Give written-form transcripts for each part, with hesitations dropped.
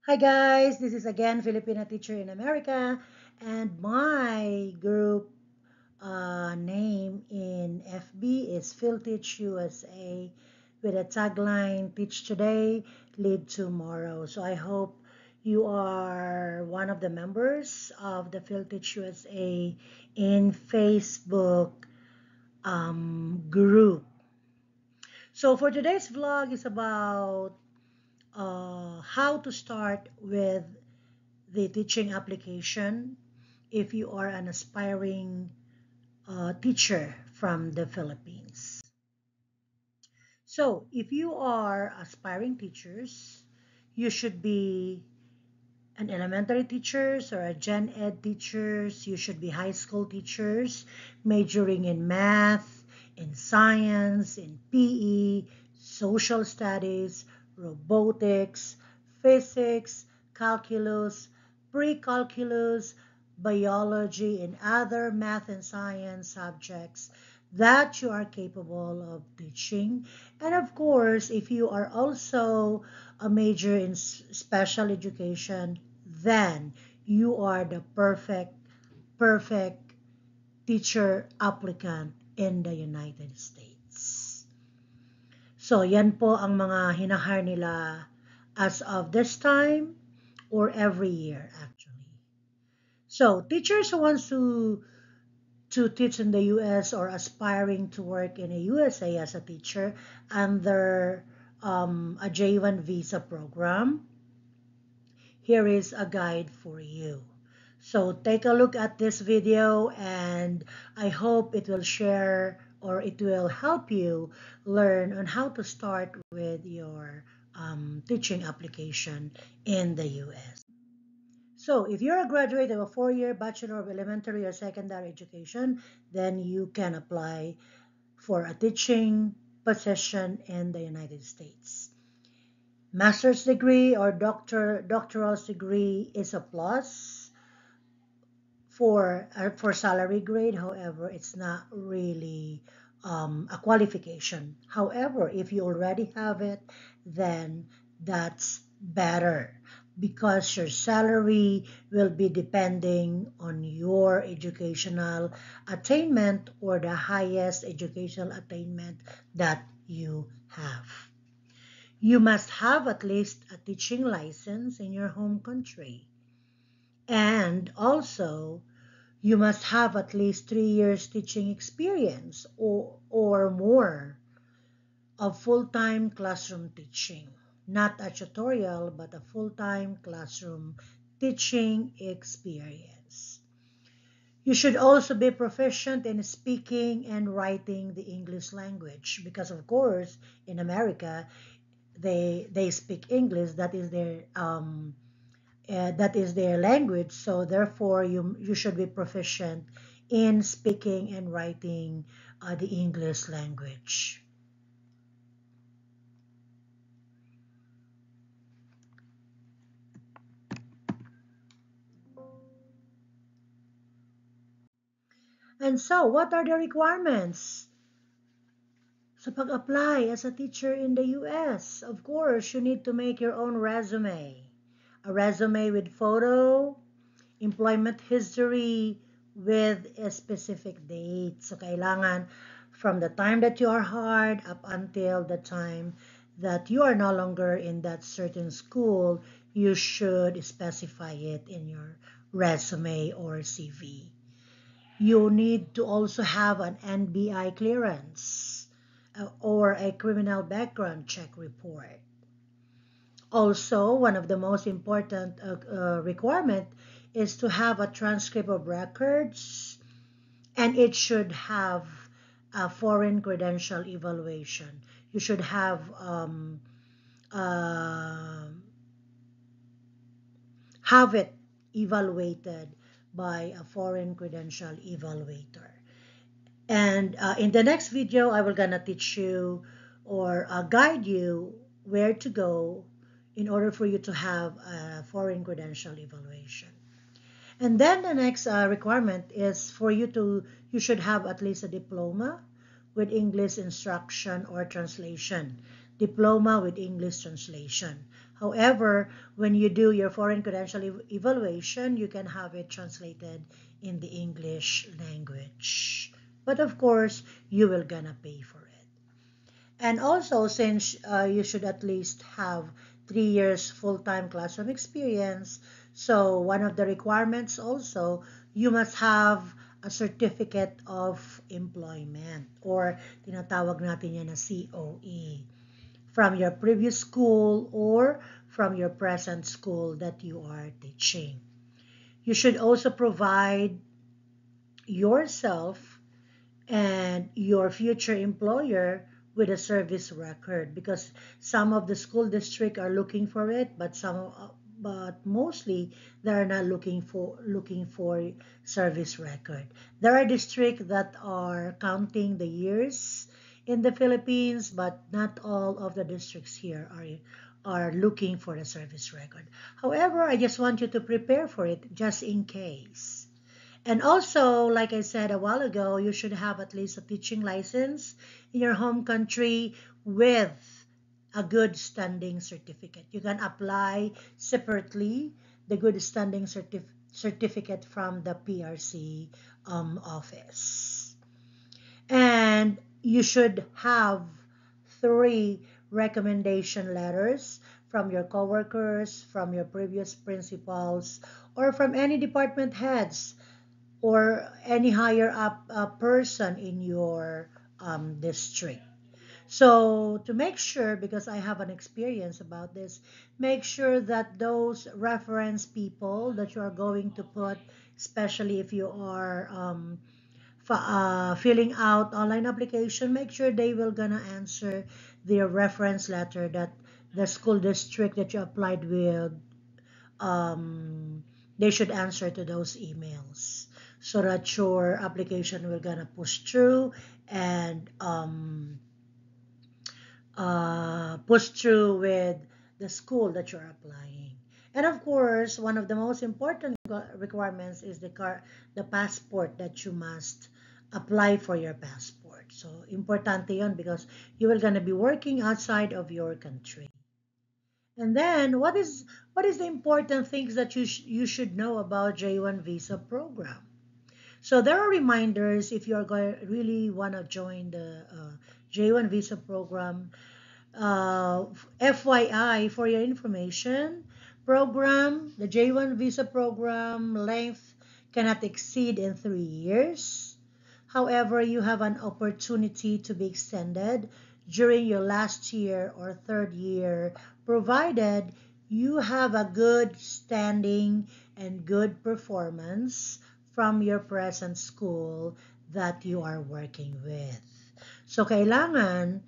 Hi guys, this is again Filipina Teacher in America, and my group name in FB is PhilTeach USA with a tagline Teach Today, Lead Tomorrow. So I hope you are one of the members of the PhilTeach USA in Facebook group. So for today's vlog is about how to start with the teaching application if you are an aspiring teacher from the Philippines. So, if you are aspiring teachers, you should be an elementary teachers or a gen ed teachers. You should be high school teachers majoring in math, in science, in PE, social studies, robotics, physics, calculus, pre-calculus, biology, and other math and science subjects that you are capable of teaching. And of course, if you are also a major in special education, then you are the perfect teacher applicant in the United States. So, yan po ang mga hinahire nila as of this time or every year actually. So, teachers who wants to teach in the US or aspiring to work in the USA as a teacher under a J1 visa program, here is a guide for you. So take a look at this video and I hope it will share or it will help you learn on how to start with your teaching application in the US. So if you're a graduate of a 4-year Bachelor of Elementary or Secondary Education, then you can apply for a teaching position in the United States. Master's degree or doctoral degree is a plus for salary grade. However, it's not really a qualification. However, if you already have it, then that's better because your salary will be depending on your educational attainment or the highest educational attainment that you have. You must have at least a teaching license in your home country. And also, you must have at least 3 years teaching experience or more of full-time classroom teaching. Not a tutorial, but a full-time classroom teaching experience. You should also be proficient in speaking and writing the English language because, of course, in America, they speak English. That is their language. So therefore, you should be proficient in speaking and writing the English language. And so, what are the requirements sa pag-apply as a teacher in the US? Of course, you need to make your own resume. A resume with photo, employment history with a specific date. So, kailangan from the time that you are hired up until the time that you are no longer in that certain school, you should specify it in your resume or CV. You need to also have an NBI clearance or a criminal background check report. Also, one of the most important requirement is to have a transcript of records, and it should have a foreign credential evaluation. You should uh, have it evaluated by a foreign credential evaluator. And in the next video, I will gonna teach you or guide you where to go in order for you to have a foreign credential evaluation. And then the next requirement is for you should have at least a diploma with English instruction or translation. Diploma with English translation. However, when you do your foreign credential evaluation, you can have it translated in the English language. But of course, you will gonna pay for it. And also, since you should at least have 3 years full-time classroom experience, so one of the requirements also, you must have a certificate of employment or tinatawag natin yan na COE from your previous school or from your present school that you are teaching. You should also provide yourself and your future employer with a service record, because some of the school district are looking for it, but mostly they're not looking for service record. There are districts that are counting the years in the Philippines, but not all of the districts here are looking for a service record. However, I just want you to prepare for it just in case. And also, like I said a while ago, you should have at least a teaching license in your home country with a good standing certificate. You can apply separately the good standing certificate from the PRC office. And you should have 3 recommendation letters from your coworkers, from your previous principals, or from any department heads or any higher up person in your district. So to make sure, because I have an experience about this, make sure that those reference people that you are going to put, especially if you are filling out online application, make sure they will gonna answer their reference letter that the school district that you applied with, um, they should answer to those emails so that your application will gonna push through and push through with the school that you're applying. And of course, one of the most important requirements is the passport, that you must apply for your passport. So importante yon because you will gonna be working outside of your country. And then what is the important things that you should know about J1 visa program? So there are reminders if you are going really want to join the J1 visa program. FYI, for your information, the J1 visa program length cannot exceed in 3 years. However, you have an opportunity to be extended during your last year or third year, provided you have a good standing and good performance from your present school that you are working with. So, kailangan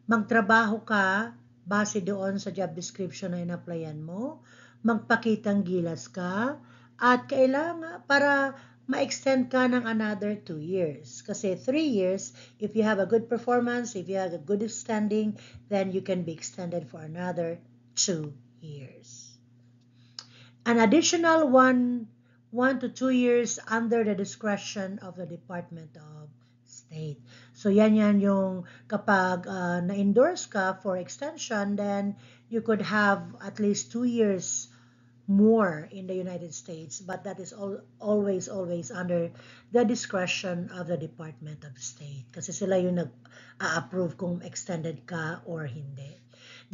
magtrabaho ka base doon sa job description na in-applyan mo, magpakitang gilas ka, at kailangan para ma-extend ka ng another 2 years. Kasi 3 years, if you have a good performance, if you have a good standing, then you can be extended for another 2 years. An additional 1 to 2 years under the discretion of the Department of State. So yan yung kapag na-endorse ka for extension, then you could have at least 2 years more in the United States, but that is always under the discretion of the Department of State kasi sila yung nag-a-approve kung extended ka or hindi.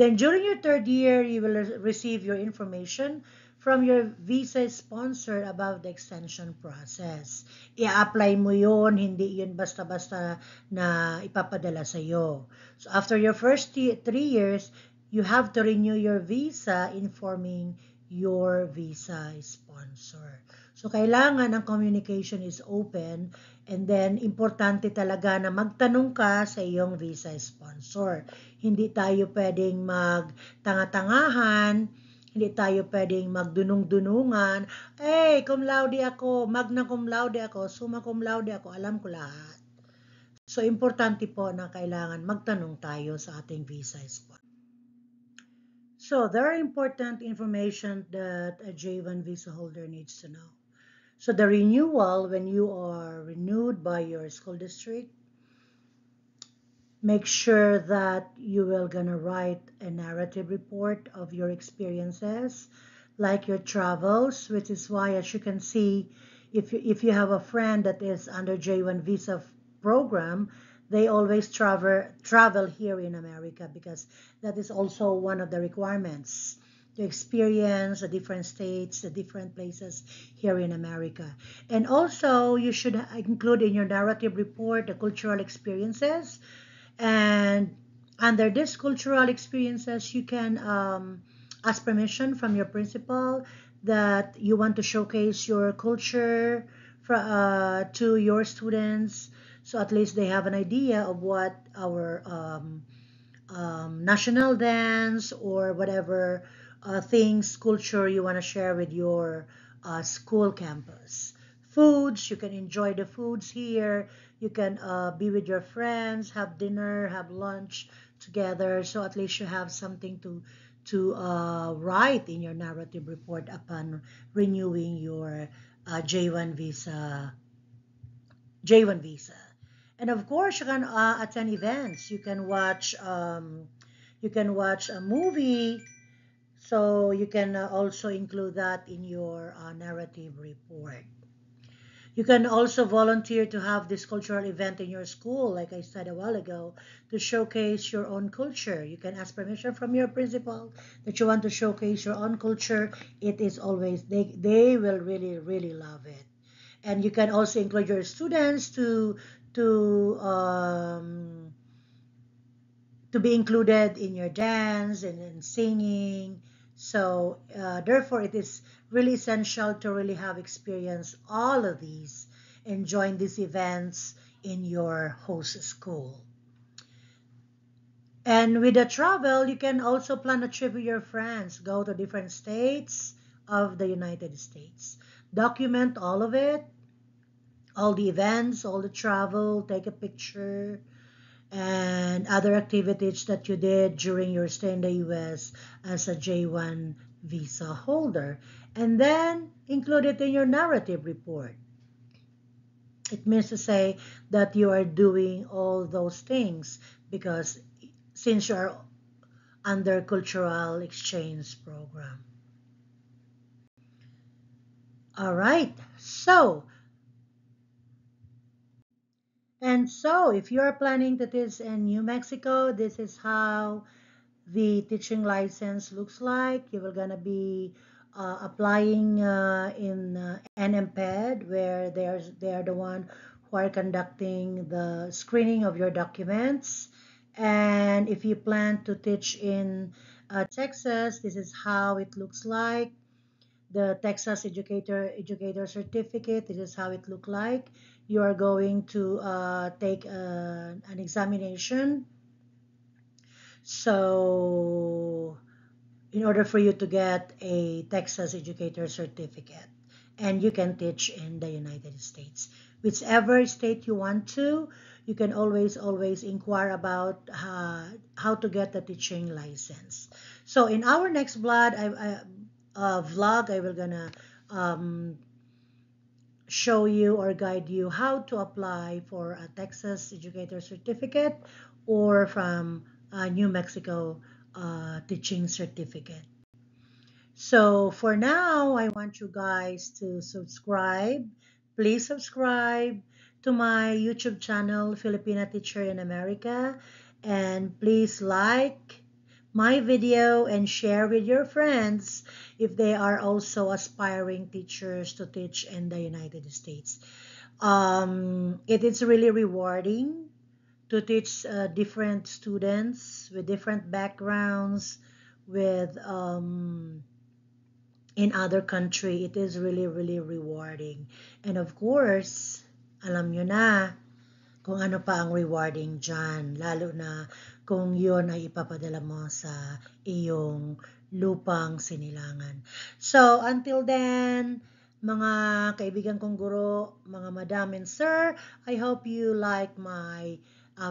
Then during your third year, you will receive your information from your visa sponsor about the extension process. I-apply mo yon, hindi yun basta-basta na ipapadala sa'yo. So after your first 3 years, you have to renew your visa informing your visa sponsor. So kailangan ang communication is open, and then importante talaga na magtanong ka sa iyong visa sponsor. Hindi tayo pwedeng magtanga-tangahan, hindi tayo pwedeng magdunong-dunungan. Cum laude ako, magna cum laude ako, summa cum laude ako, alam ko lahat. So, importante po na kailangan magtanong tayo sa ating visa sponsor. So, there are important information that a J1 visa holder needs to know. So, the renewal, when you are renewed by your school district, Make sure that you will gonna write a narrative report of your experiences, like your travels, which is why, as you can see, if you have a friend that is under J1 visa program, they always travel here in America because that is also one of the requirements to experience the different states, the different places here in America. And also, you should include in your narrative report the cultural experiences, and under this cultural experiences, you can ask permission from your principal that you want to showcase your culture to your students, so at least they have an idea of what our national dance or whatever things, culture you want to share with your school campus. Foods, you can enjoy the foods here. You can be with your friends, have dinner, have lunch together. So at least you have something to write in your narrative report upon renewing your J1 visa. J1 visa. And of course, you can attend events. You can watch a movie, so you can also include that in your narrative report. You can also volunteer to have this cultural event in your school, like I said a while ago, to showcase your own culture. You can ask permission from your principal that you want to showcase your own culture. It is always, they will really, really love it. And you can also include your students to um, to be included in your dance and in singing. So therefore, it is really essential to really have experience all of these and join these events in your host school. And with the travel, you can also plan a trip with your friends, go to different states of the United States. Document all of it, all the events, all the travel, take a picture, and other activities that you did during your stay in the US as a J1 visa holder. And then include it in your narrative report. It means to say that you are doing all those things because since you are under cultural exchange program. All right. So if you're planning to teach in New Mexico, this is how the teaching license looks like. You will gonna be applying in NMPED, where they are the one who are conducting the screening of your documents. And if you plan to teach in Texas, this is how it looks like. The Texas Educator Certificate. This is how it look like. You are going to take an examination. So in order for you to get a Texas Educator Certificate, and you can teach in the United States. Whichever state you want to, you can always inquire about how to get the teaching license. So in our next vlog, I will gonna um, show you or guide you how to apply for a Texas Educator Certificate or from New Mexico teaching certificate. So for now, I want you guys to subscribe. Please subscribe to my YouTube channel, Filipina Teacher in America. And please like my video and share with your friends if they are also aspiring teachers to teach in the United States. It is really rewarding to teach different students with different backgrounds, with in other country. It is really, really rewarding. And of course, alam nyo na kung ano pa ang rewarding dyan, lalo na kung yun ay ipapadala mo sa iyong lupang sinilangan. So, until then, mga kaibigan kong guro, mga madam and sir, I hope you like my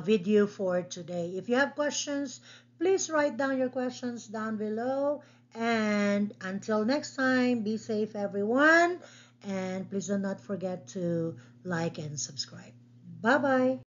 video for today. If you have questions, please write down your questions down below. And until next time, be safe everyone. And please do not forget to like and subscribe. Bye-bye.